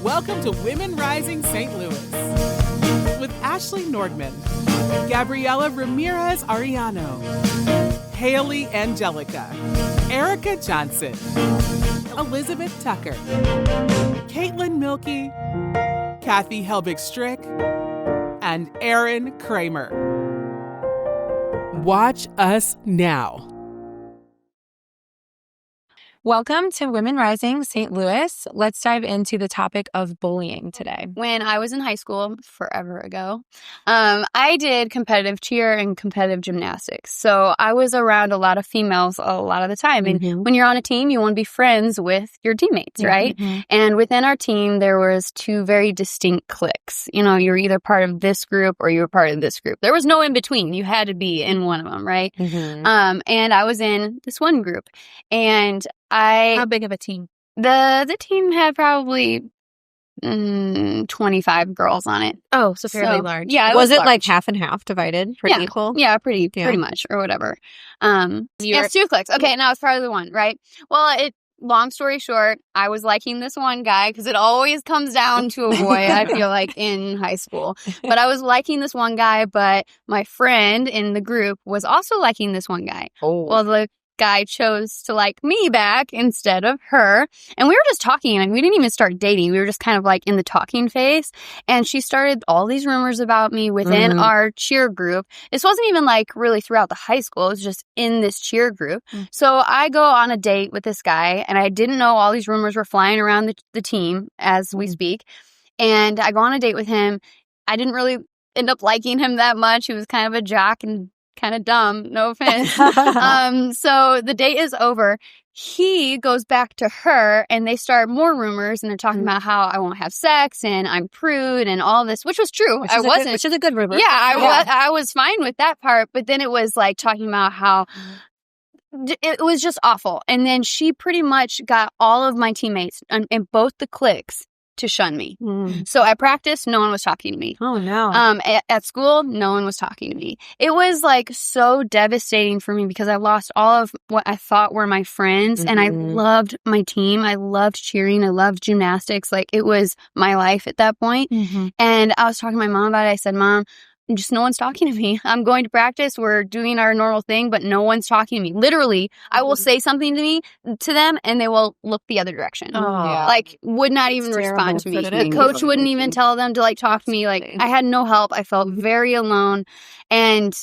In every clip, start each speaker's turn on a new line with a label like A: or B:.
A: Welcome to Women Rising St. Louis with Ashley Nordman, Gabriela Ramirez Ariano, Haley Angelica, Erica Johnson, Elizabeth Tucker, Caitlin Milkey, Kathy Helbig-Strick, and Aaron Kramer. Watch us now.
B: Welcome to Women Rising St. Louis. Let's dive into the topic of bullying today.
C: When I was in high school, forever ago, I did competitive cheer and competitive gymnastics. So I was around a lot of females a lot of the time. And when you're on a team, you want to be friends with your teammates, right? And within our team, there was two very distinct cliques. You know, you're either part of this group or you were part of this group. There was no in between. You had to be in one of them, right? And I was in this one group. And how
B: big of a team?
C: The team had probably 25 girls on it.
B: Oh, so fairly large.
C: Yeah.
D: Was it
C: large.
D: like half and half divided? Pretty equal?
C: Yeah, pretty much, or whatever. Yes, two clicks. Okay, now it's part of the one, right? Well, long story short, I was liking this one guy because it always comes down to a boy, I feel like, in high school. But I was liking this one guy, but my friend in the group was also liking this one guy.
D: Oh.
C: Well, the guy chose to like me back instead of her, and we were just talking, and we didn't even start dating. We were just kind of like in the talking phase, and she started all these rumors about me within our cheer group. This wasn't even like really throughout the high school, it was just in this cheer group. So I go on a date with this guy, and I didn't know all these rumors were flying around the team as we speak, and I go on a date with him. I didn't really end up liking him that much. He was kind of a jock and kind of dumb, no offense. So the date is over. He goes back to her, and they start more rumors, and they're talking about how I won't have sex and I'm prude and all this, which was true.
D: Which is a good rumor.
C: Yeah, I was fine with that part, but then it was like talking about how it was just awful. And then she pretty much got all of my teammates in both the cliques to shun me. So at practice, no one was talking to me.
D: Oh, no.
C: At school, no one was talking to me. It was like so devastating for me because I lost all of what I thought were my friends, and I loved my team. I loved cheering. I loved gymnastics. Like, it was my life at that point. And I was talking to my mom about it. I said, Mom, just no one's talking to me. I'm going to practice. We're doing our normal thing, but no one's talking to me. Literally, I will say something to them, and they will look the other direction. Like, would not even respond to me. The coach wouldn't even tell them to like talk to me. Like, I had no help. I felt very alone, and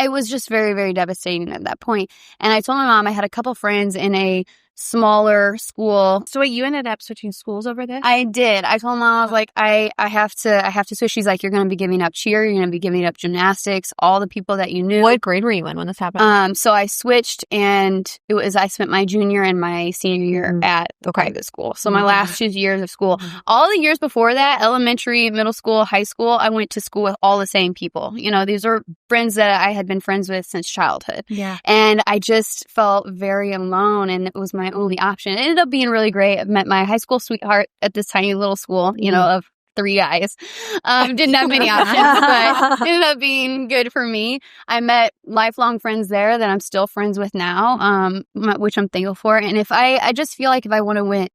C: it was just very, very devastating at that point. And I told my mom I had a couple friends in a smaller school.
B: So wait, you ended up switching schools over this?
C: I did. I told Mom, I was like, I have to switch. She's like, you're going to be giving up cheer. You're going to be giving up gymnastics, all the people that you knew.
D: What grade were you in when this happened?
C: So I switched, and I spent my junior and my senior year at the private school. So my last 2 years of school, all the years before that, elementary, middle school, high school, I went to school with all the same people. You know, these are friends that I had been friends with since childhood.
B: Yeah.
C: And I just felt very alone, and it was my only option. It ended up being really great. I met my high school sweetheart at this tiny little school, you know, of 3 guys. Didn't have many options, but it ended up being good for me. I met lifelong friends there that I'm still friends with now, which I'm thankful for. And I just feel like if I would have went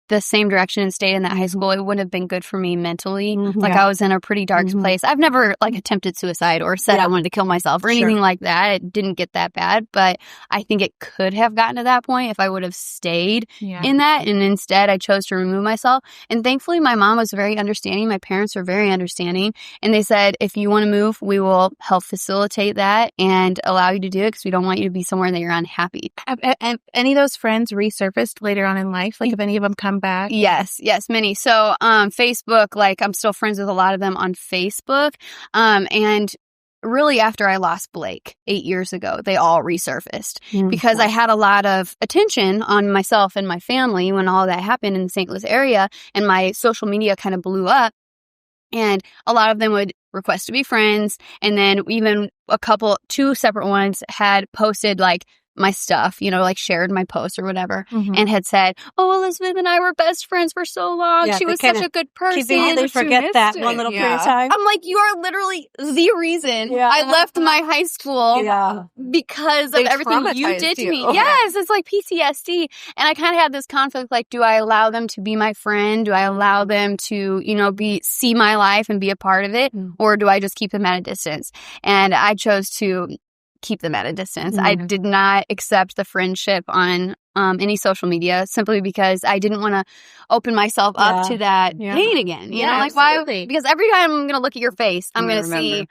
C: the same direction and stayed in that high school, it wouldn't have been good for me mentally. Like, I was in a pretty dark place. I've never like attempted suicide or said I wanted to kill myself or anything like that. It didn't get that bad, but I think it could have gotten to that point if I would have stayed in that. And instead I chose to remove myself. And thankfully my mom was very understanding. My parents were very understanding. And they said, if you want to move, we will help facilitate that and allow you to do it because we don't want you to be somewhere that you're unhappy.
B: Have any of those friends resurfaced later on in life? Like, if any of them come back?
C: Yes, many. So, Facebook, like, I'm still friends with a lot of them on Facebook. And really after I lost Blake 8 years ago, they all resurfaced because I had a lot of attention on myself and my family when all that happened in the St. Louis area, and my social media kind of blew up. And a lot of them would request to be friends. And then even two separate ones had posted like my stuff, like shared my post or whatever, and had said, "Oh, Elizabeth and I were best friends for so long. She was such a good person."
E: They forget that one little period of time.
C: I'm like, you are literally the reason I left my high school because of everything you did to me. Yes, it's like PTSD. And I kind of had this conflict, like, do I allow them to be my friend? Do I allow them to, see my life and be a part of it? Or do I just keep them at a distance? And I chose to keep them at a distance. I did not accept the friendship on any social media simply because I didn't want to open myself up to that pain again. You know, like
D: absolutely.
C: why? Because every time I'm going to look at your face, I'm going to see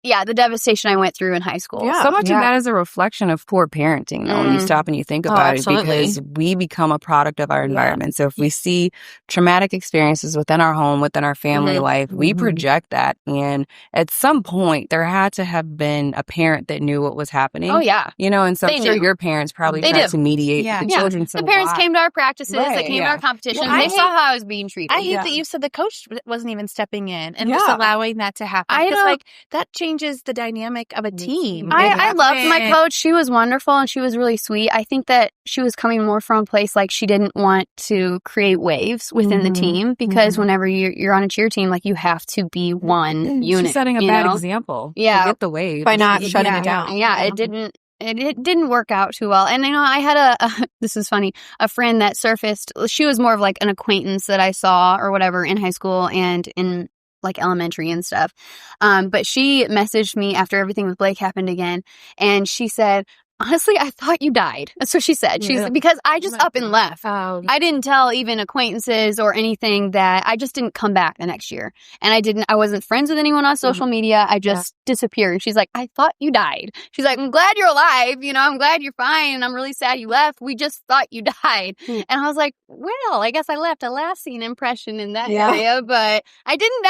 C: the devastation I went through in high school.
F: So much of that is a reflection of poor parenting, though, when you stop and you think about it, because we become a product of our environment. So if we see traumatic experiences within our home, within our family life, we project that. And at some point, there had to have been a parent that knew what was happening.
C: Oh, yeah.
F: And so I'm sure your parents probably tried to mediate the children.
C: The parents came to our practices. They came to our competitions. They saw how I was being treated.
E: I hate that you said the coach wasn't even stepping in and just allowing that to happen. Because that changes the dynamic of a team.
C: I loved my coach. She was wonderful and she was really sweet. I think that she was coming more from a place like she didn't want to create waves within the team, because whenever you're on a cheer team, like, you have to be one unit.
F: She's setting a bad example.
C: Yeah.
F: To get the wave.
E: By not shutting it down.
C: Yeah, it didn't. It didn't work out too well. And, I had this is funny, a friend that surfaced. She was more of like an acquaintance that I saw or whatever in high school and in like elementary and stuff. But she messaged me after everything with Blake happened again. And she said, "Honestly, I thouut you died." That's what she said. She's because I just up and left. I didn't tell even acquaintances or anything that I just didn't come back the next year. And I wasn't friends with anyone on social media. I just disappeared. She's like, "I thought you died." She's like, "I'm glad you're alive. I'm glad you're fine. And I'm really sad you left. We just thought you died." And I was like, well, I guess I left a lasting impression in that area, but I didn't die.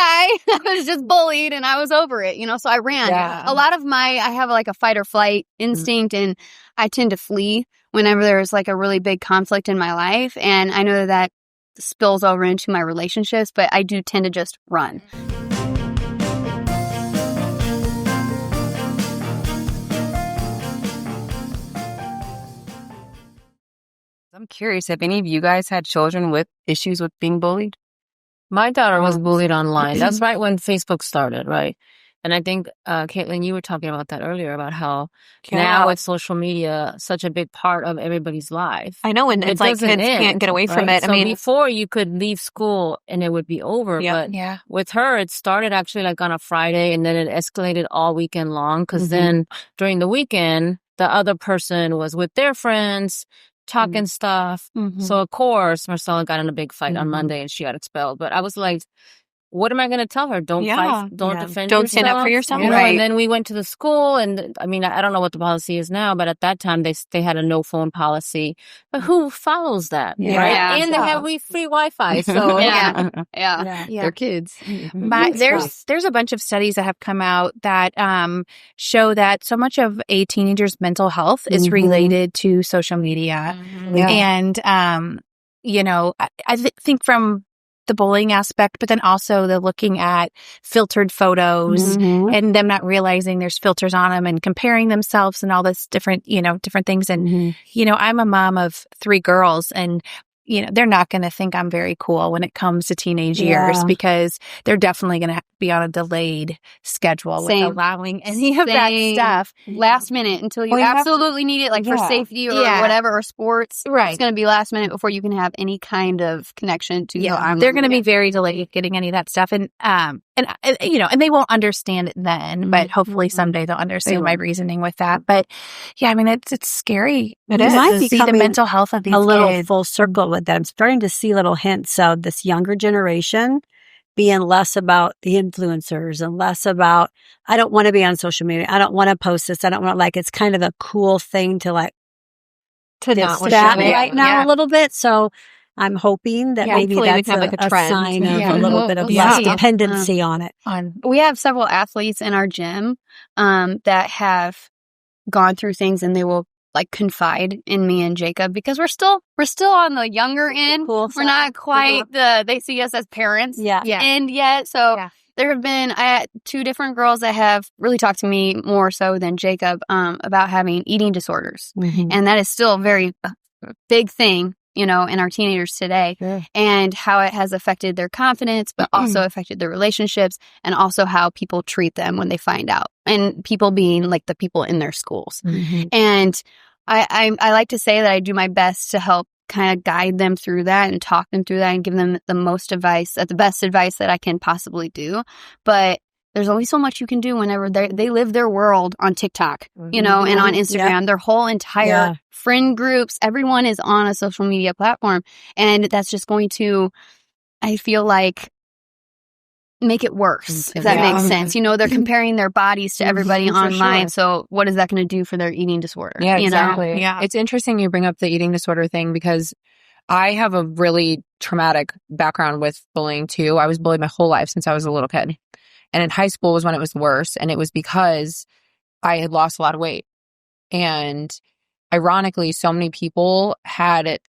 C: I was just bullied and I was over it, so I ran. A lot of I have like a fight or flight instinct, and I tend to flee whenever there's like a really big conflict in my life. And I know that spills over into my relationships, but I do tend to just run.
F: I'm curious, have any of you guys had children with issues with being bullied?
G: My daughter was bullied online. That's right when Facebook started, right? And I think, Caitlin, you were talking about that earlier, about how now with social media, such a big part of everybody's life.
D: I know, and it's like kids can't get away from it.
G: So before you could leave school and it would be over, but with her, it started actually like on a Friday, and then it escalated all weekend long, because then during the weekend, the other person was with their friends, talking stuff. So of course, Marcella got in a big fight on Monday and she got expelled. But I was like, what am I going to tell her? Don't fight. Don't defend yourself.
D: Don't stand up for yourself.
G: And then we went to the school, and I mean, I don't know what the policy is now, but at that time they had a no phone policy. But who follows that, right? And they have free Wi-Fi, so
F: They're kids.
E: There's a bunch of studies that have come out that show that so much of a teenager's mental health is related to social media, and I think from the bullying aspect, but then also the looking at filtered photos and them not realizing there's filters on them and comparing themselves and all this different things. And, I'm a mom of 3 girls, and they're not going to think I'm very cool when it comes to teenage years, because they're definitely going to be on a delayed schedule with allowing any of that stuff.
C: Last minute until you absolutely need it, like for safety or whatever, or sports.
E: Right.
C: It's going to be last minute before you can have any kind of connection to
E: they're going to be very delayed getting any of that stuff. And they won't understand it then, but hopefully someday they'll understand my reasoning with that. But it's scary.
H: It might
E: to see the mental health of these
H: kids. A little
E: kids.
H: Full circle with that. I'm starting to see little hints of this younger generation being less about the influencers and less about, I don't want to be on social media. I don't want to post this. I don't want it's kind of a cool thing to not right now a little bit. So I'm hoping that maybe that's a sign of a little bit of less dependency on it.
C: We have several athletes in our gym that have gone through things, and they will confide in me and Jacob, because we're still on the younger end. We're not quite they see us as parents end yet. So there have been 2 different girls that have really talked to me more so than Jacob about having eating disorders. And that is still a very big thing, in our teenagers today, and how it has affected their confidence, but also affected their relationships, and also how people treat them when they find out, and people being like the people in their schools. And I like to say that I do my best to help kind of guide them through that and talk them through that and give them the best advice that I can possibly do. But there's only so much you can do whenever they live their world on TikTok, and on Instagram. Their whole entire friend groups, everyone is on a social media platform. And that's just going to, I feel like, make it worse, if that makes sense. They're comparing their bodies to everybody online. So what is that going to do for their eating disorder?
I: Yeah, exactly. Yeah. It's interesting you bring up the eating disorder thing, because I have a really traumatic background with bullying too. I was bullied my whole life since I was a little kid. And in high school was when it was worse. And it was because I had lost a lot of weight. And ironically, so many people had it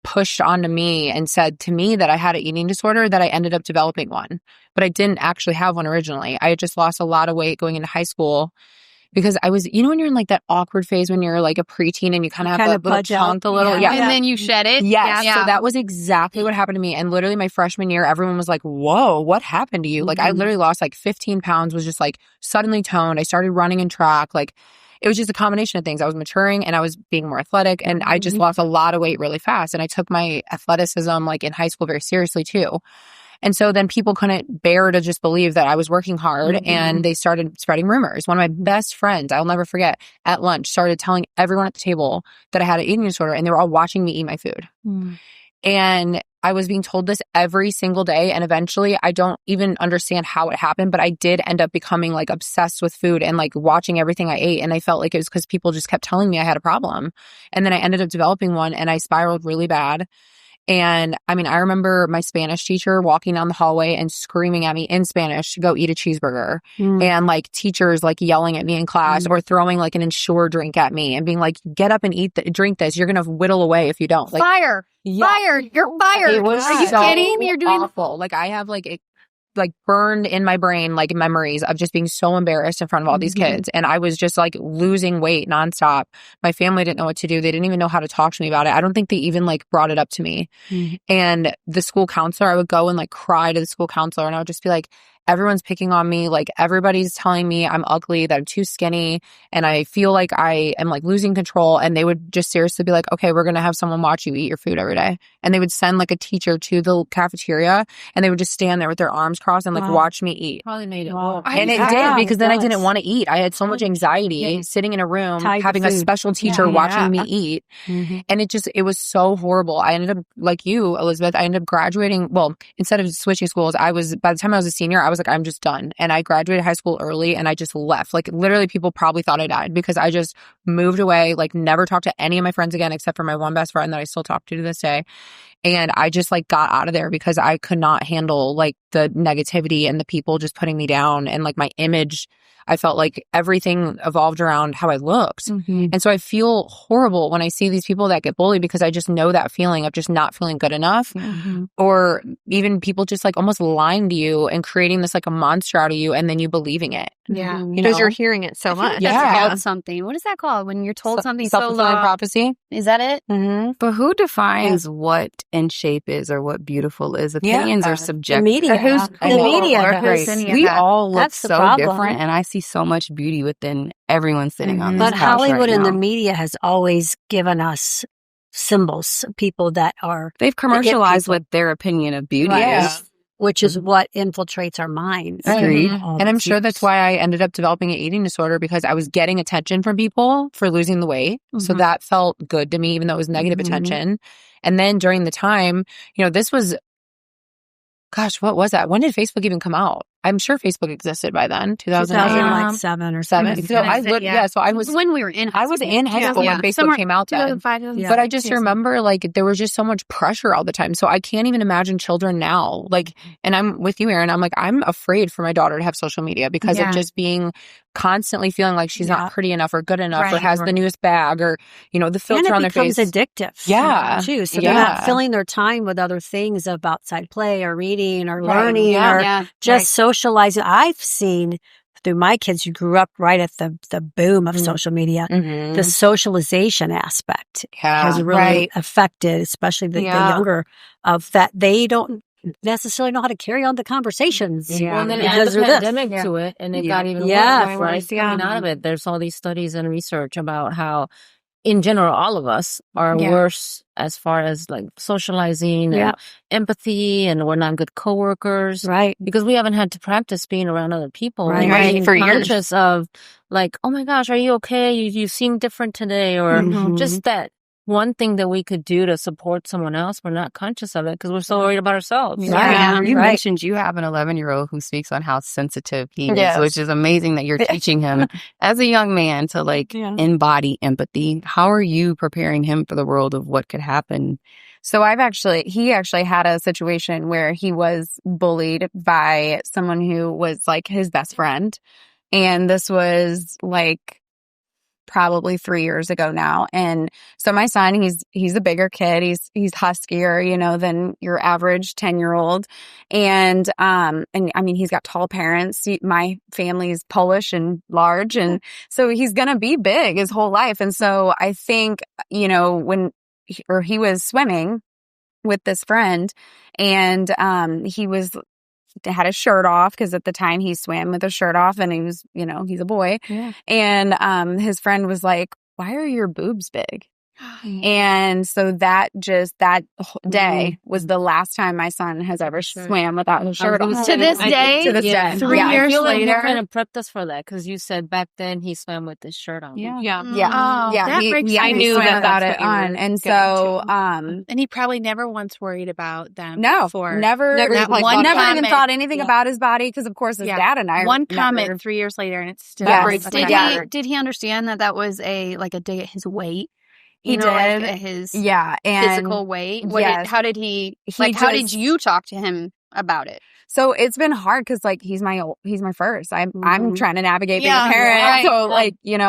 I: pushed onto me and said to me that I had an eating disorder that I ended up developing one. But I didn't actually have one originally. I had just lost a lot of weight going into high school because I was, when you're in like that awkward phase when you're like a preteen and you kind of have a little chunk, and
C: then you shed it.
I: Yes. Yeah. So that was exactly what happened to me. And literally my freshman year, everyone was like, whoa, what happened to you? Like I literally lost like 15 pounds, was just like suddenly toned. I started running in track. Like it was just a combination of things. I was maturing and I was being more athletic, and I just lost a lot of weight really fast. And I took my athleticism like in high school very seriously too. And so then people couldn't bear to just believe that I was working hard, and they started spreading rumors. One of my best friends, I'll never forget, at lunch started telling everyone at the table that I had an eating disorder, and they were all watching me eat my food. And I was being told this every single day. And eventually, I don't even understand how it happened, but I did end up becoming like obsessed with food and like watching everything I ate. And I felt like it was because people just kept telling me I had a problem. And then I ended up developing one, and I spiraled really bad. And I mean, I remember my Spanish teacher walking down the hallway and screaming at me in Spanish to go eat a cheeseburger, and like teachers like yelling at me in class or throwing like an Ensure drink at me and being like, get up and drink this. You're going to whittle away if you don't. Like,
C: fire. You're fired.
I: It was
C: Are you
I: so
C: kidding? You're doing
I: awful. Like I have like burned in my brain, like memories of just being so embarrassed in front of all these kids. And I was just like losing weight nonstop. My family didn't know what to do. They didn't even know how to talk to me about it. I don't think they even like brought it up to me. And the school counselor, I would go and like cry to the school counselor, and I would just be like, everyone's picking on me. Like everybody's telling me I'm ugly, that I'm too skinny, and I feel like I am like losing control. And they would just seriously be like, okay, we're going to have someone watch you eat your food every day. And they would send like a teacher to the cafeteria, and they would just stand there with their arms crossed and like watch me eat.
G: Probably made it worse.
I: And it did, because then I didn't want to eat. I had so much anxiety sitting in a room, having a special teacher watching me eat. And it was so horrible. I ended up, like you, Elizabeth, I ended up graduating. Well, instead of switching schools, by the time I was a senior, I was like, I'm just done. And I graduated high school early, and I just left. Like literally people probably thought I died, because I just moved away, like never talked to any of my friends again, except for my one best friend that I still talk to this day. And I just like got out of there because I could not handle like the negativity and the people just putting me down, and like my image. I felt like everything evolved around how I looked. And so I feel horrible when I see these people that get bullied, because I just know that feeling of just not feeling good enough, or even people just like almost lying to you and creating this like a monster out of you, and then you believing it.
D: Because you're hearing it so much.
C: That's called something. What is that called when you're told something so
I: self-fulfilling prophecy?
C: Is that it?
F: But who defines what in shape is or what beautiful is? Opinions are subjective.
H: The media.
F: We all look so different, and I see so much beauty within everyone sitting on this couch.
H: But Hollywood
F: right
H: and
F: now.
H: the media has always given us symbols, people that are
F: They've commercialized what their opinion of beauty is.
H: Which is what infiltrates our minds.
I: And I'm sure that's why I ended up developing an eating disorder, because I was getting attention from people for losing the weight. So that felt good to me, even though it was negative attention. And then during the time, this was, gosh, what was that? When did Facebook even come out? I'm sure Facebook existed by then,
H: 2007 or 7.
I: So I was
C: when we were in high school.
I: I was in high school when Facebook came out then.
C: 2005,
I: But I just remember like there was just so much pressure all the time. So I can't even imagine children now. Like, and I'm with you, Erin. I'm like, I'm afraid for my daughter to have social media because of just being constantly feeling like she's not pretty enough or good enough or has the newest bag or, the filter on their face.
H: And it becomes addictive.
I: Yeah.
H: Too. So they're not filling their time with other things of outside play or reading or learning or just social socializing. I've seen through my kids who grew up right at the boom of social media, the socialization aspect has really affected, especially the younger, of that they don't necessarily know how to carry on the conversations.
G: Well, and then add the pandemic to it, and it got even worse. Right? Coming out of it, there's all these studies and research about how, in general, all of us are worse as far as like socializing and empathy, and we're not good coworkers,
H: right?
G: Because we haven't had to practice being around other people,
H: right?
G: Being for conscious of like, oh my gosh, are you okay? You seem different today, or just that one thing that we could do to support someone else. We're not conscious of it because we're so worried about ourselves.
F: You mentioned you have an 11-year-old who speaks on how sensitive he is, which is amazing that you're teaching him as a young man to like embody empathy. How are you preparing him for the world of what could happen?
D: So he actually had a situation where he was bullied by someone who was like his best friend. And this was like probably 3 years ago now. And so my son, he's a bigger kid. He's huskier, than your average 10-year-old. And I mean, he's got tall parents. My family's Polish and large. And so he's going to be big his whole life. And so I think, when he was swimming with this friend, and he had his shirt off because at the time he swam with his shirt off, and he was, he's a boy. Yeah. And his friend was like, "Why are your boobs big?" And so that day was the last time my son has ever swam without his shirt on.
E: To this day?
D: To this day.
E: 3 years later.
G: You kind of prepped us for that because you said back then he swam with his shirt on.
D: Yeah.
E: I
D: knew without it on. And so,
E: and he probably never once worried about them.
D: No,
E: before.
D: never even thought anything about his body because, of course, his dad and I.
E: One comment 3 years later, and it's still.
C: Did he understand that was a dig at his weight?
D: He did.
C: Like his
D: and
C: physical weight. How did how did you talk to him about it?
D: So it's been hard because he's my first. I'm trying to navigate being a parent. Right. So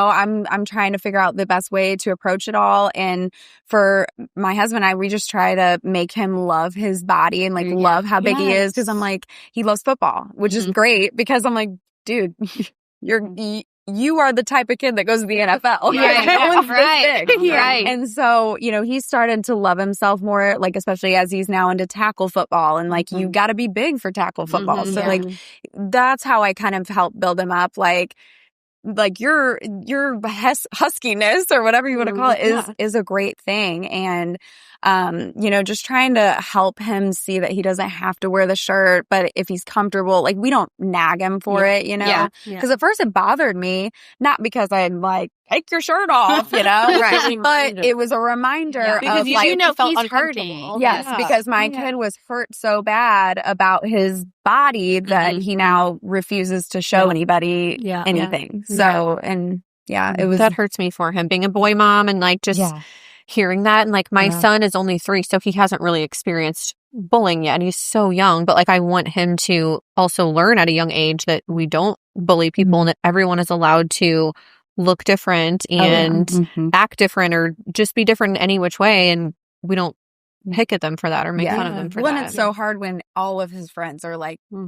D: I'm trying to figure out the best way to approach it all. And for my husband and I, we just try to make him love his body and love how big he is, because I'm like, he loves football, which is great, because I'm like, dude, you are the type of kid that goes to the NFL.
C: Right.
D: And so, he started to love himself more, especially as he's now into tackle football, and you got to be big for tackle football. So that's how I kind of help build him up. Your huskiness, or whatever you want to call it, is a great thing. And, just trying to help him see that he doesn't have to wear the shirt, but if he's comfortable, we don't nag him for it, because at first it bothered me, not because I'm take your shirt off, right. But it was a reminder
E: because
D: of
E: he's hurting.
D: Yes, because my kid was hurt so bad about his body that he now refuses to show anybody anything. So, and it was.
I: That hurts me for him, being a boy mom, and hearing that. And my son is only 3, so he hasn't really experienced bullying yet, and he's so young. But I want him to also learn at a young age that we don't bully people, and that everyone is allowed to look different and act different, or just be different in any which way, and we don't pick at them for that or make fun of them for that.
D: It's so hard when all of his friends are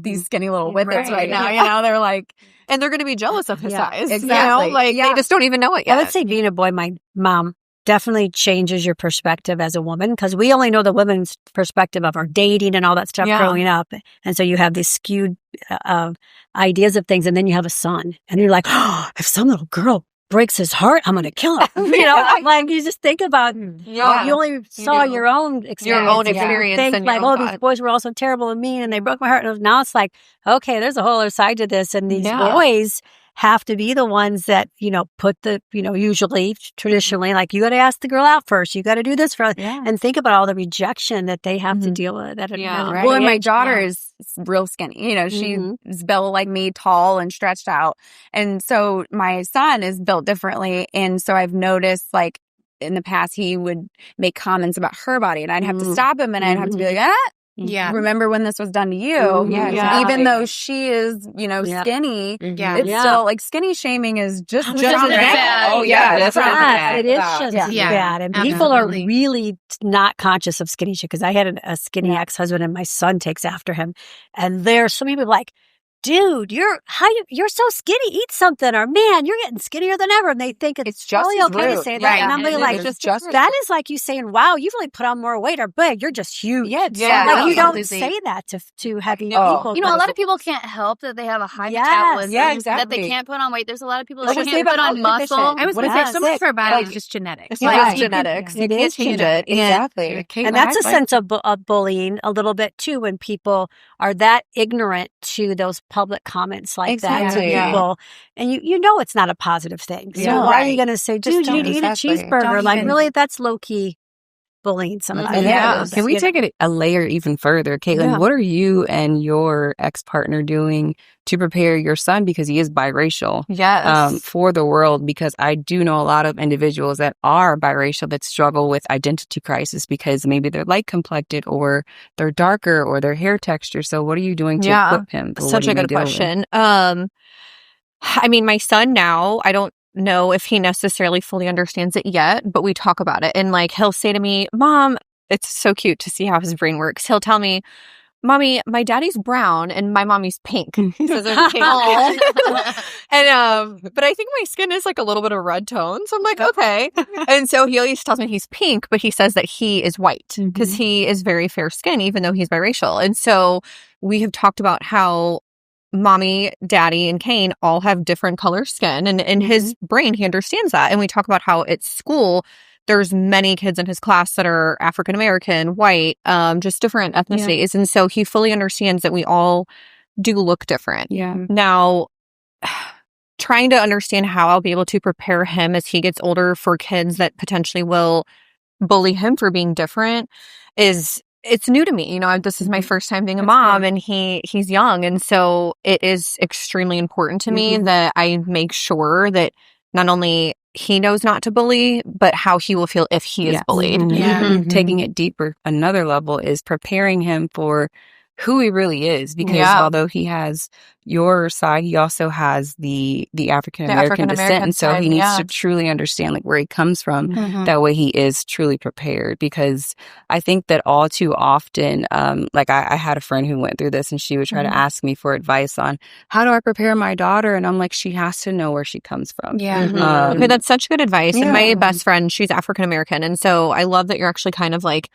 D: these skinny little whippets right now. They're
I: and they're going to be jealous of his size.
D: Exactly.
I: They just don't even know it yet.
H: I would say being a boy, my mom definitely changes your perspective as a woman, because we only know the women's perspective of our dating and all that stuff growing up. And so you have these skewed ideas of things, and then you have a son, and you're like, oh, if some little girl breaks his heart, I'm going to kill him. You just think about, you only saw your own experience.
I: Your own experience.
H: You think these boys were all so terrible and mean, and they broke my heart. And now it's okay, there's a whole other side to this. And these boys have to be the ones that, put the, usually, traditionally, you got to ask the girl out first. You got to do this and think about all the rejection that they have to deal with.
D: Well, and my daughter is real skinny. She's built like me, tall and stretched out. And so my son is built differently. And so I've noticed in the past, he would make comments about her body, and I'd have to stop him, and I'd have to be like, remember when this was done to you? Even though she is, skinny, it's still skinny shaming is just as bad.
H: Oh yeah, that's right. It is just as bad, and people are really not conscious of skinny shit. Because I had a skinny ex-husband, and my son takes after him, and there's some people dude, you're so skinny, eat something, or man, you're getting skinnier than ever. And they think it's just really okay to say that.
I: Right.
H: And I'm like, that is like you saying, wow, you've really put on more weight, or big, you're just huge. Like you don't say that to heavy people.
C: You know, a lot of people can't help that they have a high metabolism.
I: Yeah, exactly.
C: That they can't put on weight. There's a lot of people that can't put on muscle.
E: I was going to say, so much of our body is just genetics.
I: It's genetics. You can't change it. Exactly.
H: And that's a sense of bullying a little bit too, when people are that ignorant to those public comments like that to people. And you know it's not a positive thing. So why are you going to say, dude, you need to eat a cheeseburger? Like, really, that's low-key bullying sometimes.
F: Can we take it a layer even further? Caitlin, what are you and your ex-partner doing to prepare your son, because he is biracial, for the world? Because I do know a lot of individuals that are biracial that struggle with identity crisis because maybe they're light complected or they're darker or their hair texture. So what are you doing to equip him?
J: Such a good question. I mean, my son now, I don't know if he necessarily fully understands it yet, but we talk about it. And like, he'll say to me, Mom, it's so cute to see how his brain works. He'll tell me, Mommy, my daddy's brown and my mommy's pink. He says it's pink. And but I think my skin is like a little bit of red tone. So I'm like, okay. And so he always tells me he's pink, but he says that he is white because he is very fair skin, even though he's biracial. And so we have talked about how Mommy, Daddy, and Kane all have different color skin. And in his brain, he understands that. And we talk about how at school, there's many kids in his class that are African American, white, just different ethnicities. And so he fully understands that we all do look different. Now, trying to understand how I'll be able to prepare him as he gets older for kids that potentially will bully him for being different it's new to me. You know, this is my first time being a mom, and he's young. And so it is extremely important to me that I make sure that not only he knows not to bully, but how he will feel if he is bullied.
F: Taking it deeper, another level is preparing him for who he really is, because although he has your side, he also has the African American descent, and so he needs to truly understand like where he comes from. That way, he is truly prepared. Because I think that all too often, like I had a friend who went through this, and she would try to ask me for advice on how do I prepare my daughter, and I'm like, she has to know where she comes from.
J: Okay, that's such good advice. And my best friend, she's African American, and so I love that you're actually kind of like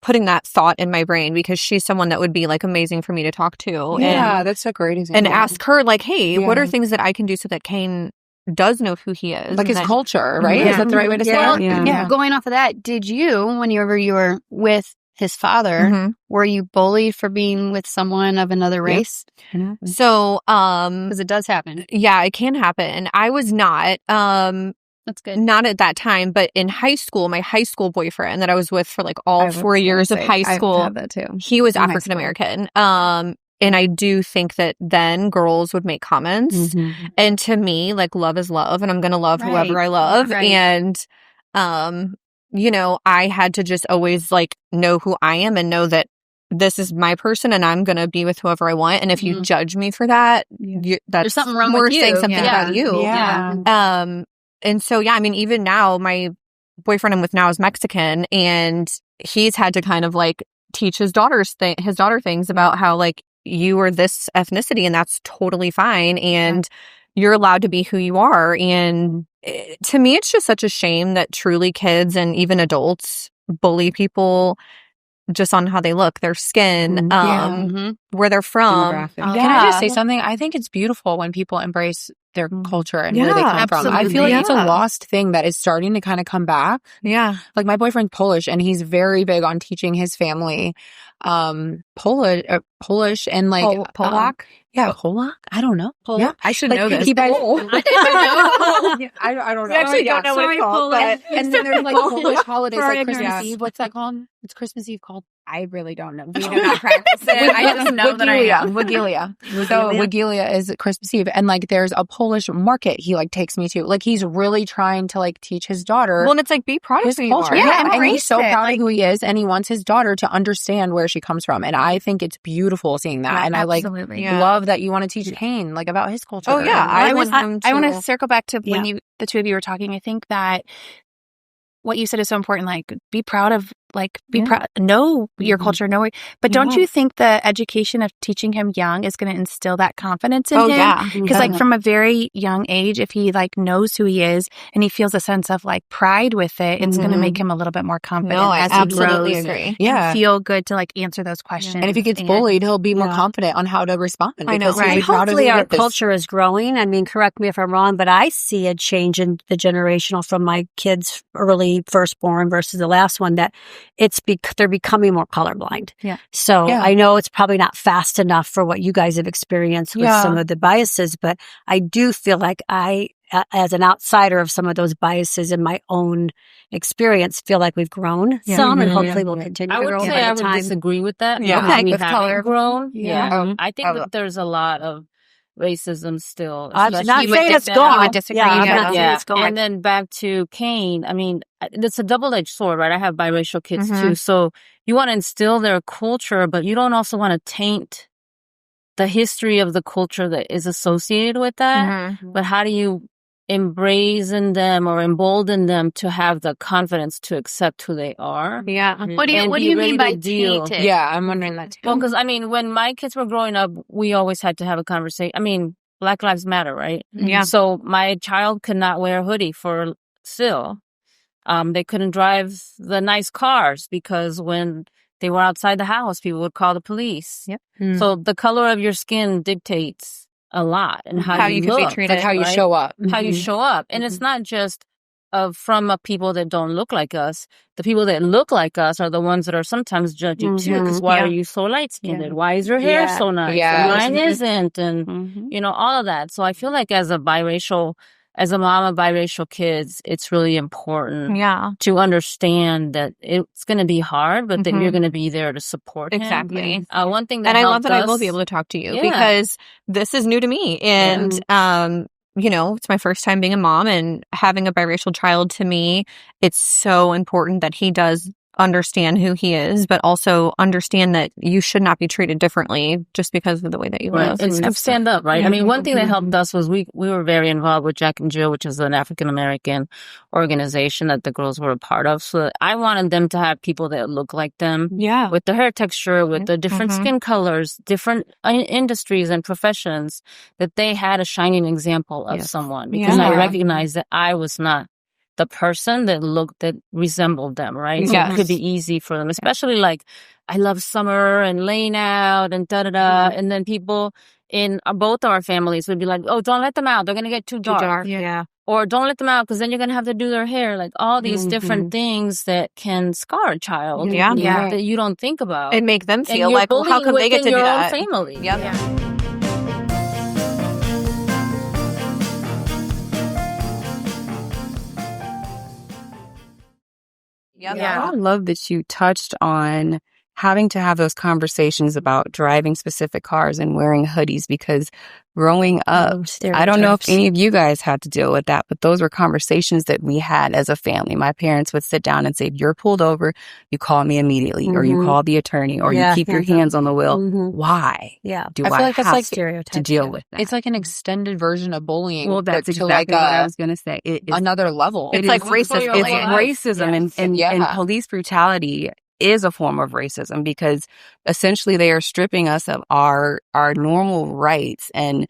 J: putting that thought in my brain, because she's someone that would be like amazing for me to talk to.
I: That's a great example.
J: And ask her like, hey, what are things that I can do so that Kane does know who he is?
I: Like his culture, right? Is that the right way to say it?
C: Going off of that, did you, whenever you were with his father, were you bullied for being with someone of another race?
J: So,
C: because it does happen.
J: Yeah, it can happen. I was not.
C: That's good.
J: Not at that time, but in high school, my high school boyfriend that I was with for like all 4 years of high school,
D: I've had that too.
J: He was African American. And I do think that then girls would make comments. And to me, like, love is love, and I'm going to love whoever I love. And, you know, I had to just always like know who I am and know that this is my person and I'm going to be with whoever I want. And if you judge me for that, that's
C: there's something wrong with you.
J: Saying something about you. And so, I mean, even now, my boyfriend I'm with now is Mexican, and he's had to kind of like teach his daughter things about how like you are this ethnicity and that's totally fine. And you're allowed to be who you are. And to me, it's just such a shame that truly kids and even adults bully people just on how they look, their skin, where they're from.
I: Can I just say something? I think it's beautiful when people embrace their culture and where they come from. I feel like it's a lost thing that is starting to kind of come back. Like my boyfriend's Polish, and he's very big on teaching his family Polish and like
J: Polak.
I: Polak. I don't know.
J: Yeah, I should know this.
I: I don't know.
J: I actually don't know what it's called. But
I: and then there's like Polish holidays, like Christmas Eve. What's that called? It's Christmas Eve called.
D: I really don't know. We do not practice it. I just know that I am.
I: Wigilia. So Wigilia is Christmas Eve, and like there's a Polish market he like takes me to. Like he's really trying to like teach his daughter.
J: Well, and it's like be proud of
I: his culture. And he's so proud of who he is, and he wants his daughter to understand where she comes from. And I think it's beautiful seeing that. And I like love that you want to teach Kane like about his culture.
E: I want to circle back to when the two of you were talking. I think that what you said is so important. Like, be proud of know your culture, know it. But don't you think the education of teaching him young is going to instill that confidence in him?
J: Yeah.
E: Because like from a very young age, if he like knows who he is and he feels a sense of like pride with it, it's going to make him a little bit more confident as he grows.
J: Agree.
E: And feel good to like answer those questions.
I: And if he gets bullied, he'll be more confident on how to respond.
J: I know.
H: Right. Hopefully our culture is growing. I mean, correct me if I'm wrong, but I see a change in the generational from my kids' early firstborn versus the last one, that they're becoming more colorblind.
E: Yeah.
H: So I know it's probably not fast enough for what you guys have experienced with some of the biases, but I do feel like as an outsider of some of those biases in my own experience, feel like we've grown some, and hopefully we'll continue to grow.
G: I would say I would disagree with that.
J: Yeah.
G: Okay. We
J: With
G: haven't
J: color.
G: grown. Yeah. I think that there's a lot of racism still.
H: I'm not saying it's gone.
E: I would disagree.
H: I'm not saying it's gone.
G: And then back to Cain, I mean, it's a double-edged sword, right? I have biracial kids too. So you want to instill their culture, but you don't also want to taint the history of the culture that is associated with that. But how do you embrace them or embolden them to have the confidence to accept who they are?
C: Yeah. What do you mean by tainted?
I: Yeah, I'm wondering that too.
G: Well, because I mean, when my kids were growing up, we always had to have a conversation. I mean, Black Lives Matter, right?
E: Yeah.
G: So my child could not wear a hoodie for still. They couldn't drive the nice cars because when they were outside the house, people would call the police.
E: Yep.
G: So the color of your skin dictates a lot, and how you
J: could
G: look,
J: be treated,
I: like how you show up.
G: how you show up. And it's not just from people that don't look like us. The people that look like us are the ones that are sometimes judging too. Because why are you so light skinned? Why is your hair so nice? And mine isn't, and you know, all of that. So I feel like as a mom of biracial kids, it's really important to understand that it's going to be hard, but that you're going to be there to support him.
J: Exactly.
G: One thing that
J: I love that I
G: us,
J: will be able to talk to you because this is new to me. And, you know, it's my first time being a mom, and having a biracial child, to me, it's so important that he does understand who he is, but also understand that you should not be treated differently just because of the way that you live.
G: And stand up, right? I mean, one thing that helped us was we were very involved with Jack and Jill, which is an African-American organization that the girls were a part of. So I wanted them to have people that look like them.
J: Yeah.
G: With the hair texture, with the different skin colors, different industries and professions, that they had a shining example of someone. Because I recognized that I was not the person that resembled them, right? So it could be easy for them, especially like, I love summer and laying out and da-da-da. And then people in both our families would be like, oh, don't let them out. They're going to get too dark.
E: Yeah.
G: Or don't let them out because then you're going to have to do their hair. Like all these different things that can scar a child. That you don't think about.
J: And make them feel like, well, how come they get to do that?
G: Your own family.
F: I love that you touched on having to have those conversations about driving specific cars and wearing hoodies, because growing up, I don't know if any of you guys had to deal with that, but those were conversations that we had as a family. My parents would sit down and say, if you're pulled over, you call me immediately, or you call the attorney, or you keep your hands on the wheel. Why? Do I
I: like
F: have to deal with that?
I: It's like an extended version of bullying.
F: Well, that's exactly what I was going to say.
I: Another level.
J: It's like racism.
F: It's racism, and police brutality is a form of racism, because essentially they are stripping us of our normal rights and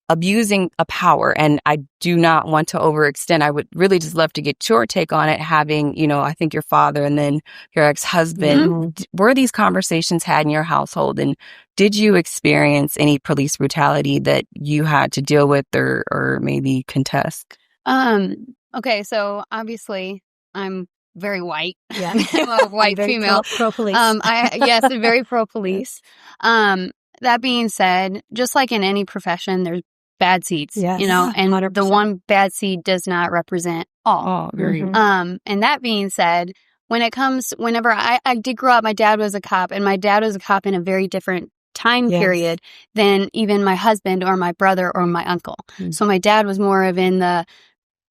F: abusing a power. And I do not want to overextend. I would really just love to get your take on it, having, you know, I think your father and then your ex-husband. Were these conversations had in your household? And did you experience any police brutality that you had to deal with or maybe contest?
C: Okay, so obviously I'm very white. Yeah. I'm a white female.
H: Pro police.
C: Yes, very pro police. That being said, just like in any profession, there's bad seeds, you know, and 100%. The one bad seed does not represent all. And that being said, whenever I did grow up, my dad was a cop, and my dad was a cop in a very different time period than even my husband or my brother or my uncle. So my dad was more of in the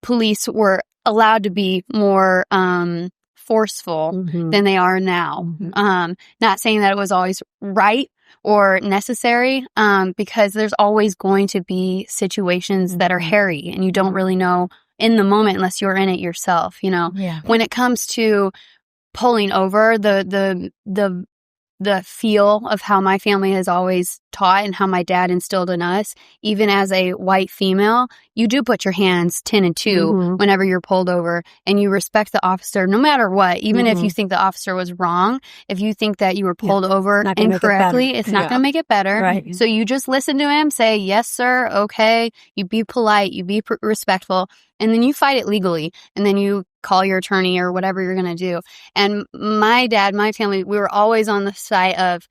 C: police were allowed to be more forceful than they are now. Not saying that it was always right or necessary, because there's always going to be situations that are hairy and you don't really know in the moment unless you're in it yourself, you know. When it comes to pulling over, the feel of how my family has always taught and how my dad instilled in us, even as a white female, you do put your hands 10 and 2 whenever you're pulled over, and you respect the officer no matter what. Even if you think the officer was wrong, if you think that you were pulled over incorrectly, it's not going to make it better. Right. So you just listen to him, say, yes, sir, okay. You be polite, you be respectful, and then you fight it legally, and then you call your attorney or whatever you're going to do. And my dad, my family, we were always on the side of,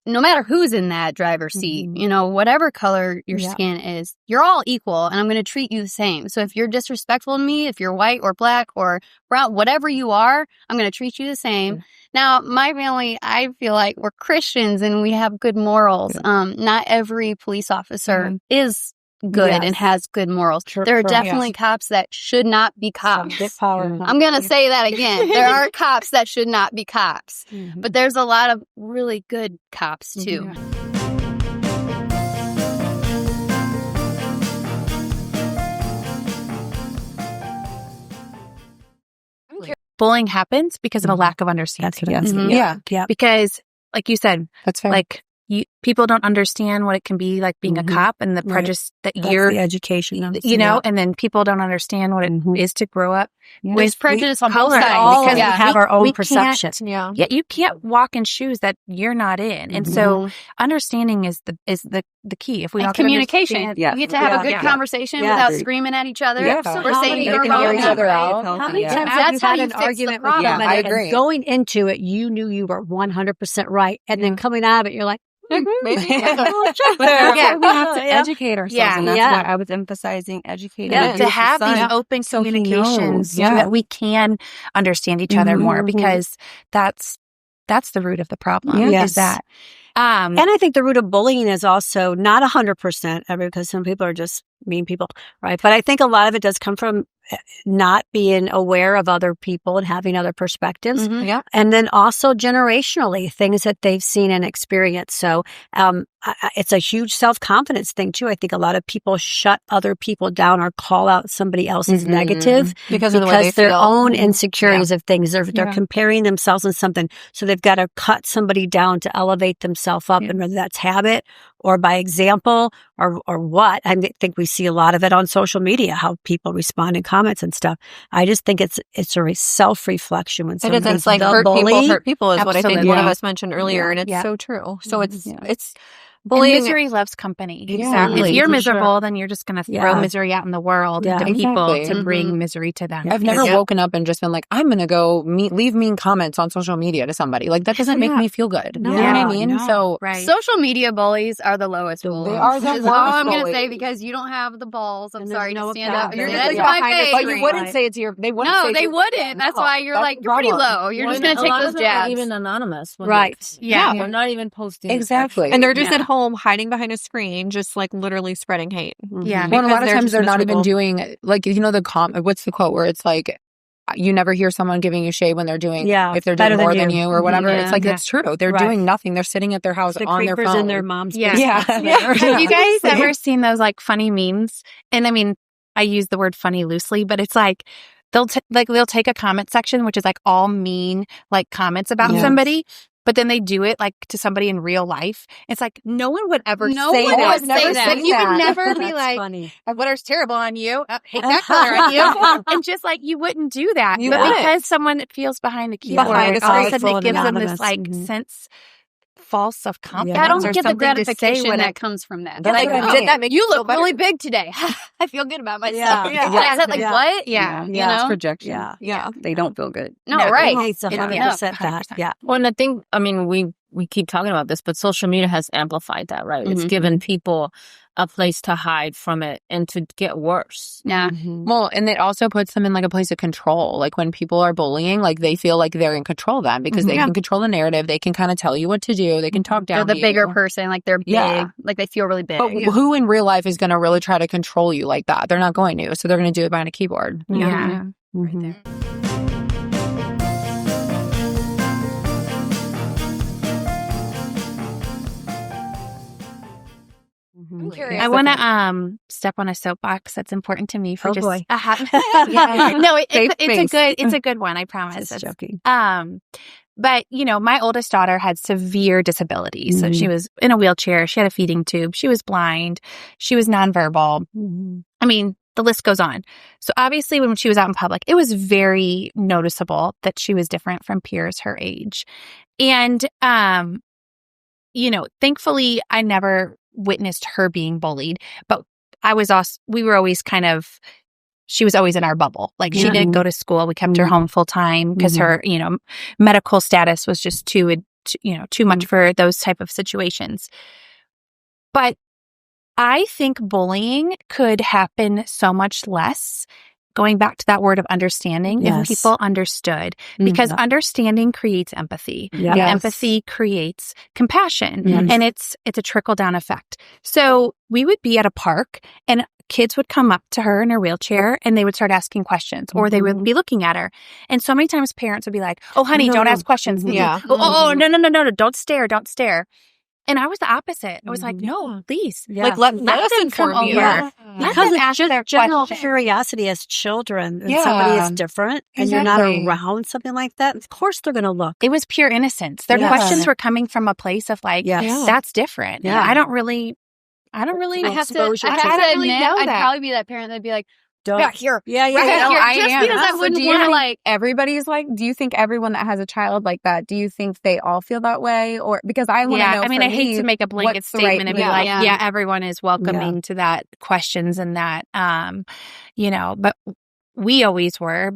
C: no matter who's in that driver's seat, you know, whatever color your skin is, you're all equal, and I'm going to treat you the same. So if you're disrespectful to me, if you're white or black or brown, whatever you are, I'm going to treat you the same. Now, my family, I feel like we're Christians and we have good morals. Not every police officer is good and has good morals. There are definitely cops that should not be cops. I'm going to say that again. There are cops that should not be cops. But there's a lot of really good cops too.
E: Bullying happens because of a lack of understanding.
H: Yeah.
E: Because, like you said,
I: that's fair.
E: Like people don't understand what it can be like being a cop and the prejudice that you're
H: the education,
E: you know, and then people don't understand what it is to grow up with
C: prejudice on
E: color
C: both sides
E: because
H: we have our own perception.
E: Yeah, you can't walk in shoes that you're not in, and so understanding is the key. If we don't
C: communication, you get to have a good conversation without screaming at each other. Or saying you're wrong.
H: Each other out. How many times have you had an argument with somebody? I agree. Going into it, you knew you were 100% right, and then coming out of it, you're like,
F: maybe. We have to educate ourselves, and that's why I was emphasizing educating.
E: To have these open communications so that we can understand each other more, because that's the root of the problem. Is that.
H: And I think the root of bullying is also not 100%, because some people are just mean people, right? But I think a lot of it does come from not being aware of other people and having other perspectives. And then also generationally, things that they've seen and experienced. So it's a huge self-confidence thing too. I think a lot of people shut other people down or call out somebody else's negative because of the way they their feel. Own insecurities of things. They're comparing themselves in something. So they've got to cut somebody down to elevate themselves up. And whether that's habit or by example or what, I think we see a lot of it on social media, how people respond in comments and stuff. I just think it's a self-reflection when somebody's
J: it's like hurt people is what I think one of us mentioned earlier, and it's so true. So it's bullying.
E: And misery loves company. Exactly. If you're miserable, then you're just going to throw misery out in the world to people to bring misery to them.
I: I've never woken up and just been like, I'm going to go leave mean comments on social media to somebody. Like, that doesn't make me feel good. You know what I mean? So
C: social media bullies are the lowest bullies.
I: They are the worst.
C: All I'm going to say, because you don't have the balls. I'm sorry to stand up.
J: You're just my face.
I: But you wouldn't say it's your. They wouldn't.
C: No, they wouldn't. That's why you're like, you're pretty low. You're just going to take those jabs.
G: Even anonymous,
C: right?
G: They're not even posting
I: exactly,
J: and they're just at home hiding behind a screen, just like literally spreading hate.
I: Well, a lot of times they're not even doing, like, you know, what's the quote where it's like, you never hear someone giving you shade when they're doing, if they're doing more than you or whatever. It's like, that's true. They're doing nothing. They're sitting at their house on their phone.
H: In their mom's
E: Have you guys ever seen those like funny memes? And I mean, I use the word funny loosely, but it's like, they'll take a comment section, which is like all mean, like comments about somebody. But then they do it like to somebody in real life. It's like no one would ever say that. You would never be like, funny. "What is terrible on you? Hate that color on you," and just like you wouldn't do that. But because someone feels behind a keyboard, all of a sudden it gives them this like sense. False self-confidence.
C: I don't get the gratification that comes from that. Like, did that make you look really big today? I feel good about myself. Is that like what?
F: Yeah, it's projection.
J: Yeah,
F: they don't feel good.
C: No, right?
H: It's 100% that. Yeah.
G: Well, and I think, I mean, we keep talking about this, but social media has amplified that, right? It's given people a place to hide from it and to get worse.
C: Yeah.
I: Well, and it also puts them in like a place of control. Like when people are bullying, like they feel like they're in control of them because they can control the narrative. They can kind of tell you what to do. They can talk down.
C: They're the bigger person. Like they're big. Like they feel really big.
I: But who in real life is going to really try to control you like that? They're not going to. So they're going to do it behind a keyboard.
E: Yeah.
C: Right there. I'm curious.
E: I want to step on a soapbox that's important to me for
H: Oh,
E: just
H: boy.
E: no, it's a good one, I promise.
H: Just joking.
E: But my oldest daughter had severe disabilities. So she was in a wheelchair, she had a feeding tube, she was blind, she was nonverbal. I mean, the list goes on. So obviously when she was out in public, it was very noticeable that she was different from peers her age. And thankfully I never witnessed her being bullied, but we were always she was always in our bubble. Like she didn't go to school. We kept her home full time because her, medical status was just too much for those type of situations. But I think bullying could happen so much less, going back to that word of understanding, if people understood, because understanding creates empathy. And empathy creates compassion. And it's a trickle-down effect. So we would be at a park and kids would come up to her in her wheelchair and they would start asking questions, or they would be looking at her. And so many times parents would be like, "Oh, honey, don't ask questions."
J: Yeah.
E: Oh, no, don't stare. And I was the opposite. I was like, "No, please."
J: Like, let us inform you.
H: Yeah. Because it's just general curiosity as children. And somebody is different and you're not around something like that, of course they're going to look.
E: It was pure innocence. Their questions were coming from a place of like, that's different.
C: Yeah.
E: I don't really
C: I have to admit,
E: know
C: I'd
E: that.
C: probably be that parent that'd be like,
H: Don't.
C: back here.
H: Yeah.
C: Right
H: No,
C: here.
H: I
C: Just
H: am.
C: because I
H: So
C: wouldn't
H: do you
C: want to
H: think
C: like.
F: everybody's like, do you think everyone that has a child like that, do you think they all feel that way? Or because I want to know.
E: I mean, I hate to make a blanket statement and be like, everyone is welcoming to that questions and that, but we always were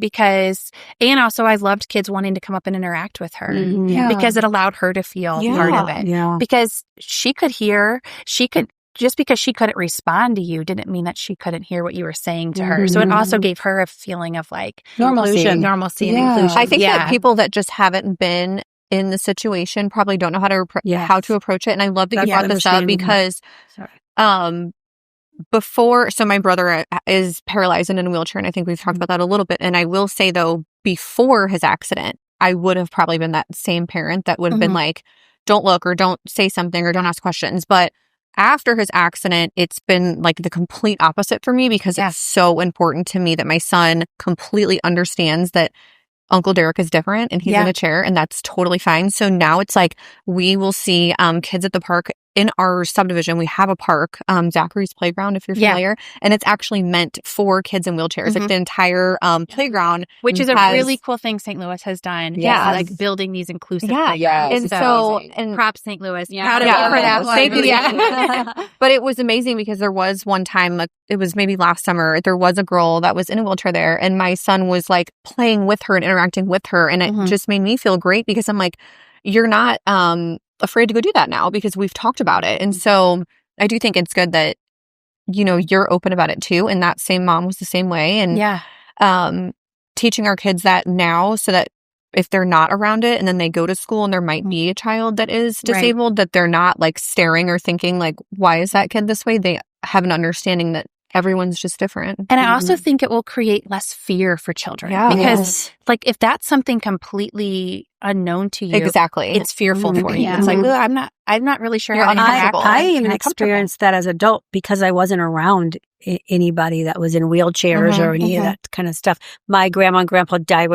E: and also I loved kids wanting to come up and interact with her because it allowed her to feel part of it.
H: Yeah.
E: Because just because she couldn't respond to you didn't mean that she couldn't hear what you were saying to her. So it also gave her a feeling of like normalcy and inclusion.
J: I think that people that just haven't been in the situation probably don't know how to approach it. And I love that you brought this up because so my brother is paralyzed and in a wheelchair, and I think we've talked about that a little bit. And I will say though, before his accident, I would have probably been that same parent that would have been like, don't look or don't say something or don't ask questions. But after his accident, it's been like the complete opposite for me because it's so important to me that my son completely understands that Uncle Derek is different and he's in a chair, and that's totally fine. So now it's like we will see kids at the park. In our subdivision, we have a park, Zachary's Playground, if you're familiar, and it's actually meant for kids in wheelchairs. Like the entire playground,
E: which is a really cool thing St. Louis has done.
J: Yeah,
E: like building these inclusive.
J: And so
E: props St. Louis.
J: Proud of you for that. Thank you. But it was amazing because there was one time, like it was maybe last summer, there was a girl that was in a wheelchair there, and my son was like playing with her and interacting with her, and it just made me feel great because I'm like, you're not afraid to go do that now because we've talked about it. And so I do think it's good that, you're open about it too. And that same mom was the same way. And teaching our kids that now so that if they're not around it and then they go to school and there might be a child that is disabled, that they're not like staring or thinking like, why is that kid this way? They have an understanding that everyone's just different.
E: And I also think it will create less fear for children because like if that's something completely unknown to you, it's fearful for you. It's like, I'm not really sure how to interact.
H: I even experienced that as an adult because I wasn't around anybody that was in wheelchairs or any of that kind of stuff. My grandma and grandpa died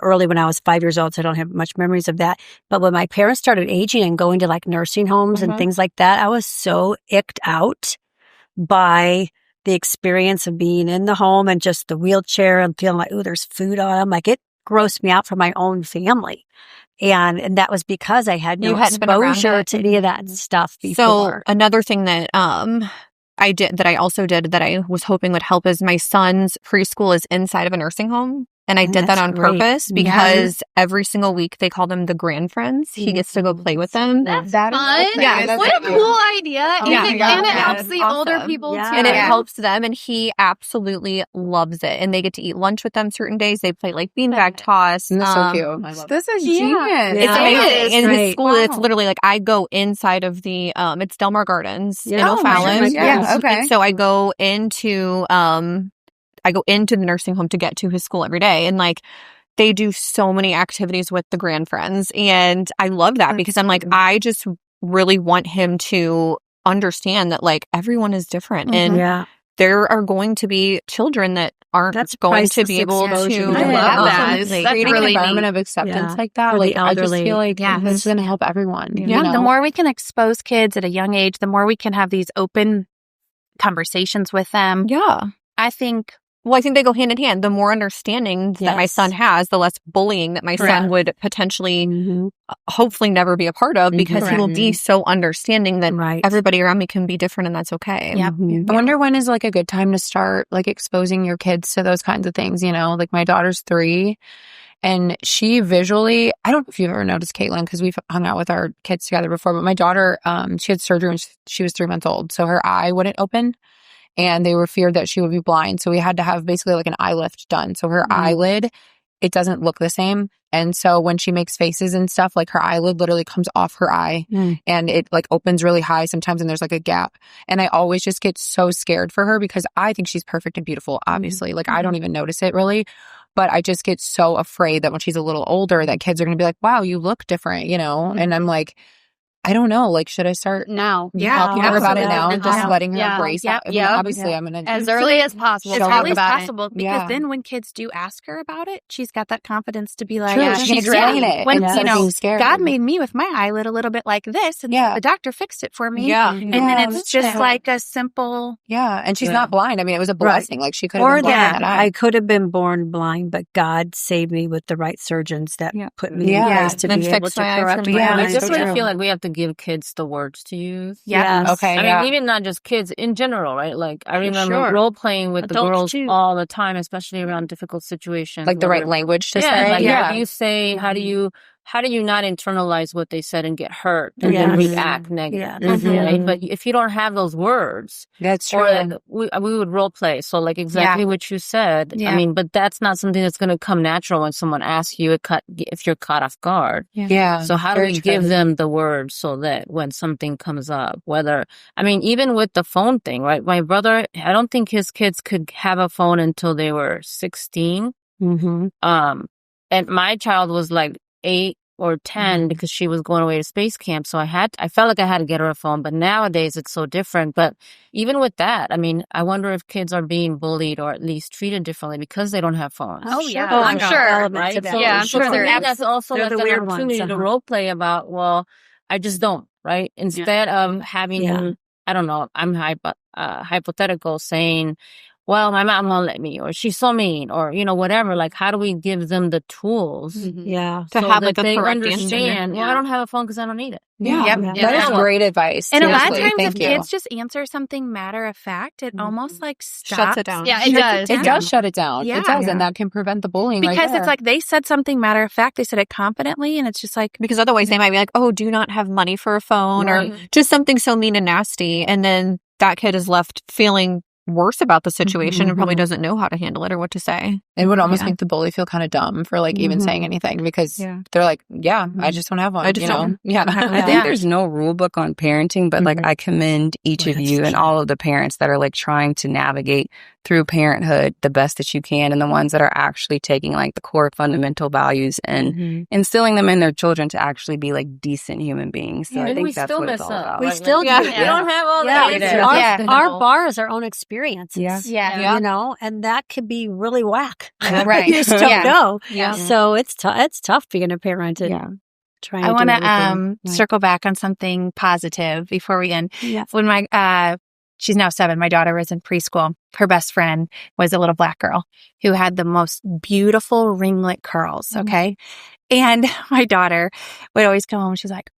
H: early when I was 5 years old, so I don't have much memories of that. But when my parents started aging and going to like nursing homes and things like that, I was so icked out by the experience of being in the home and just the wheelchair and feeling like, there's food on them. Like it grossed me out for my own family. And that was because I had no exposure to any of that stuff before.
J: So another thing that I also did that I was hoping would help is my son's preschool is inside of a nursing home. And I did that on purpose because every single week they call them the grand friends. He gets to go play with them.
C: That's fun. What a cool idea. And it helps the older people too.
J: And it helps them. And he absolutely loves it. And they get to eat lunch with them certain days. They play like beanbag toss.
F: That's so cute. This is genius.
J: It's amazing. In his school, it's literally like I go inside of the, it's Delmar Gardens in O'Fallon.
F: Okay.
J: And so I go into the nursing home to get to his school every day. And like, they do so many activities with the grand friends. And I love that because I'm like, I just really want him to understand that like everyone is different and there are going to be children that aren't going to be able to
I: love that. Creating an environment of acceptance like that. Like I just feel like this is going to help everyone. You know?
E: The more we can expose kids at a young age, the more we can have these open conversations with them.
J: Yeah.
E: I think
J: they go hand in hand. The more understanding that my son has, the less bullying that my son would potentially, hopefully never be a part of because he will be so understanding that everybody around me can be different and that's okay.
E: Yeah.
I: I wonder when is like a good time to start like exposing your kids to those kinds of things, you know, like my daughter's 3 and she visually, I don't know if you've ever noticed Caitlin because we've hung out with our kids together before, but my daughter, she had surgery when she was 3 months old. So her eye wouldn't open. And they were feared that she would be blind. So we had to have basically like an eye lift done. So her eyelid, it doesn't look the same. And so when she makes faces and stuff, like her eyelid literally comes off her eye and it like opens really high sometimes and there's like a gap. And I always just get so scared for her because I think she's perfect and beautiful, obviously. Like I don't even notice it really. But I just get so afraid that when she's a little older that kids are going to be like, wow, you look different, you know? And I'm like, I don't know. Like, should I start
C: now?
I: Talking to her about it now and just letting her embrace it? I mean, obviously, I'm going to
C: as early as possible.
E: As early as possible, because then when kids do ask her about it, she's got that confidence to be like,
I: she can explain it.
E: When you know, God made me with my eyelid a little bit like this, and the doctor fixed it for me. And then it's just like a simple.
I: And she's not blind. I mean, it was a blessing. Like she could have been blind. That
H: I could have been born blind, but God saved me with the right surgeons that put me in place to be able to correct my eyes.
G: I just feel like we have to give kids the words to use.
I: Okay.
G: I mean, even not just kids, in general, right? Like, I remember role playing with adults the girls all the time, especially around difficult situations.
I: Like the right language to say.
G: Like, how do you say, how do you not internalize what they said and get hurt and then react negatively, right? But if you don't have those words,
I: that's true.
G: Or like, we would role play. So like exactly what you said. I mean, but that's not something that's going to come natural when someone asks you if you're caught off guard. So how do we give them the words so that when something comes up, even with the phone thing, right? My brother, I don't think his kids could have a phone until they were 16. And my child was like 8 or 10 because she was going away to space camp. So I felt like I had to get her a phone, but nowadays it's so different. But even with that, I mean, I wonder if kids are being bullied or at least treated differently because they don't have phones.
C: I'm sure.
G: Right?
C: I'm sure
G: that's also like an opportunity to role play about, well, I just don't, right? Instead of having, I don't know, I'm hypothetical saying, well, my mom won't let me, or she's so mean, or, you know, whatever. Like, how do we give them the tools
J: to have like
G: they
J: a correct
G: understand, well, I don't have a phone because I don't need it.
I: That is great advice.
E: And a lot of times if kids just answer something matter of fact, it almost like stops.
J: Shuts it down.
C: Yeah, it does.
I: It does shut it down. It does. And that can prevent the bullying.
E: Because it's like they said something matter of fact. They said it confidently. And it's just like.
J: Because otherwise they might be like, oh, do you not have money for a phone or just something so mean and nasty. And then that kid is left feeling worse about the situation and probably doesn't know how to handle it or what to say.
I: It would almost make the bully feel kind of dumb for like even saying anything because they're like, I just don't have one. I just don't.
F: I think there's no rule book on parenting, but like I commend each of you and all of the parents that are like trying to navigate through parenthood the best that you can, and the ones that are actually taking like the core fundamental values and instilling them in their children to actually be like decent human beings. So I think that's what it's all about.
H: We still do.
G: We don't have all that.
H: Our bar is our own experiences. You know, and that could be really whack.
E: Right.
H: You just don't know. So it's tough being a parent and trying
E: I want to circle back on something positive before we end. When my she's now 7. My daughter was in preschool. Her best friend was a little black girl who had the most beautiful ringlet curls. Okay. And my daughter would always come home and she's like,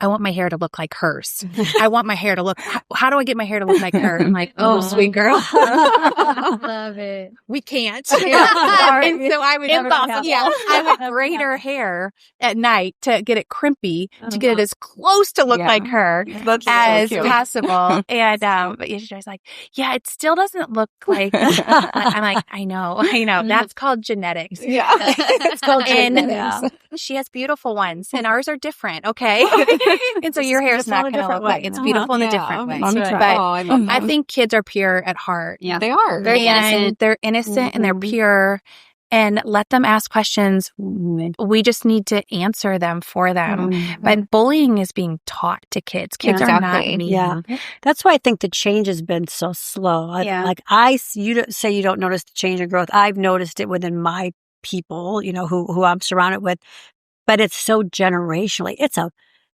E: I want my hair to look like hers. I want my hair to look, how do I get my hair to look like her? I'm like, oh, sweet girl.
C: Love it.
E: We can't. And so I would, I would braid her hair at night to get it crimpy, to get it as close to look like her as possible. And, but she was like, it still doesn't look like, I'm like, I know. That's called genetics.
H: It's called genetics.
E: She has beautiful ones and ours are different. Okay. And so your hair is not going to look like it's beautiful in a different way. But I think kids are pure at heart.
J: They are.
E: They're innocent. They're innocent and they're pure. and let them ask questions. We just need to answer them for them. But bullying is being taught to kids. Kids are not mean.
H: Yeah. That's why I think the change has been so slow. You say you don't notice the change in growth. I've noticed it within my people, who I'm surrounded with, but it's so generationally.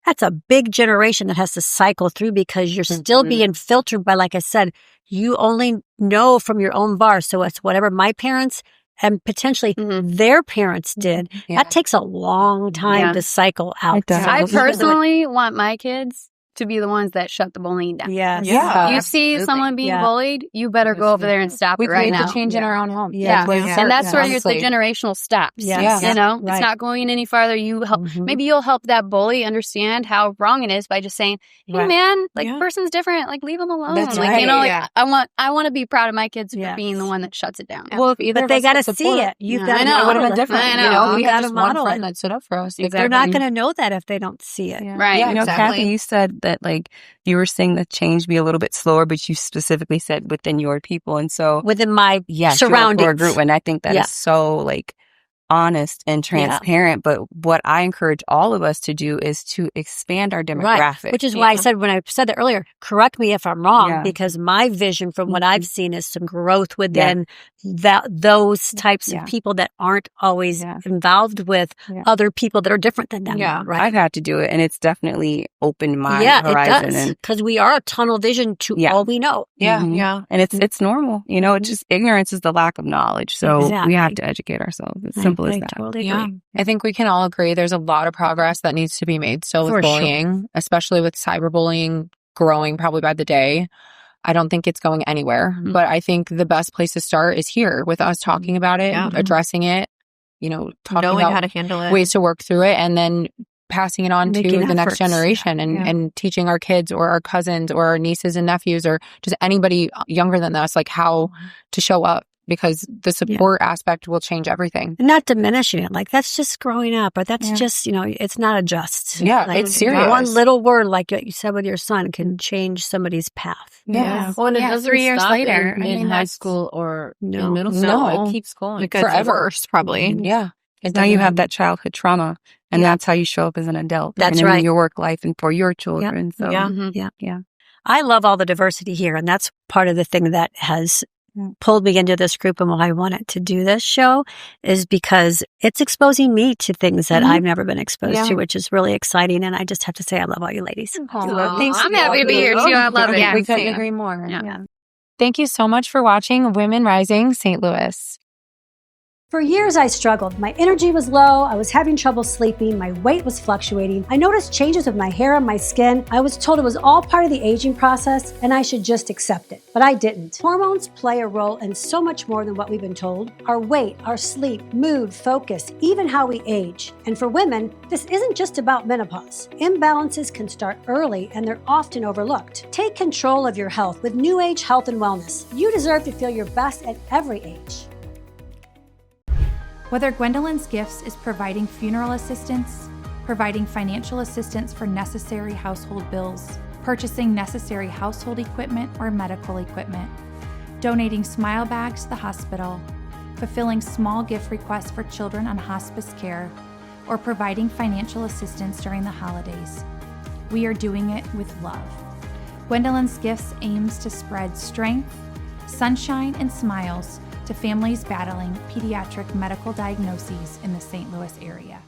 H: That's a big generation that has to cycle through because you're still being filtered by, like I said, you only know from your own bar. So it's whatever my parents and potentially their parents did. That takes a long time to cycle out.
C: I personally want my kids to be the ones that shut the bullying down.
H: Yes.
C: Yeah. You see someone being bullied, you better go over there and stop it right now.
I: We create the change in our own home.
C: And that's where the generational stops.
H: Yes.
C: It's not going any farther. You help. Maybe you'll help that bully understand how wrong it is by just saying, "Hey, man, person's different. Like, leave them alone."
I: That's
C: I want to be proud of my kids for being the one that shuts it down.
I: Well,
H: but they got to see it. You've got to
C: know.
I: It would have been different.
C: I know.
I: We had
H: just
I: one
H: model
I: friend
H: it.
I: that stood up for us.
H: They're not going to know that if they don't see it.
C: Right.
F: Kathy, you said that you were saying the change be a little bit slower, but you specifically said within your people. And so
H: within my surroundings.
F: Your group, and I think that is so honest and transparent. But what I encourage all of us to do is to expand our demographic.
H: Right. Which is why I said, when I said that earlier, correct me if I'm wrong, because my vision from what I've seen is some growth within those types of people that aren't always involved with other people that are different than them.
F: Yeah. Right. I've had to do it, and it's definitely opened my horizon.
H: It does. Because we are a tunnel vision to all we know.
F: Yeah. Yeah. And it's normal. It's just ignorance is the lack of knowledge. So we have to educate ourselves. It's simple as that.
H: Totally agree.
I: I think we can all agree there's a lot of progress that needs to be made still with bullying, especially with cyberbullying growing probably by the day. I don't think it's going anywhere, but I think the best place to start is here with us talking about it, addressing it, talking
J: knowing
I: about
J: how to handle it,
I: ways to work through it, and then passing it on to the next generation and teaching our kids or our cousins or our nieces and nephews or just anybody younger than us, how to show up. Because the support aspect will change everything.
H: And not diminishing it. That's just growing up, or that's just, it's not a just.
I: Yeah, it's serious.
H: One little word, like you said with your son, can change somebody's path.
C: Yeah. Well, and it doesn't
E: 3 years
C: stop
E: later.
C: in high school or in middle school.
J: No.
C: It keeps going.
J: Forever, probably.
F: Yeah. And now you have that childhood trauma, and that's how you show up as an adult.
H: That's
F: and
H: right.
F: In your work life and for your children. So,
H: yeah. I love all the diversity here, and that's part of the thing that has pulled me into this group, and why I wanted to do this show is because it's exposing me to things that I've never been exposed to, which is really exciting. And I just have to say, I love all you ladies.
C: I'm happy to be here too. I love it.
I: We couldn't agree more.
C: Yeah.
B: Thank you so much for watching Women Rising St. Louis.
K: For years, I struggled. My energy was low, I was having trouble sleeping, my weight was fluctuating. I noticed changes with my hair and my skin. I was told it was all part of the aging process and I should just accept it. But I didn't. Hormones play a role in so much more than what we've been told. Our weight, our sleep, mood, focus, even how we age. And for women, this isn't just about menopause. Imbalances can start early and they're often overlooked. Take control of your health with New Age Health and Wellness. You deserve to feel your best at every age.
L: Whether Gwendolyn's Gifts is providing funeral assistance, providing financial assistance for necessary household bills, purchasing necessary household equipment or medical equipment, donating smile bags to the hospital, fulfilling small gift requests for children on hospice care, or providing financial assistance during the holidays, we are doing it with love. Gwendolyn's Gifts aims to spread strength, sunshine, and smiles to families battling pediatric medical diagnoses in the St. Louis area.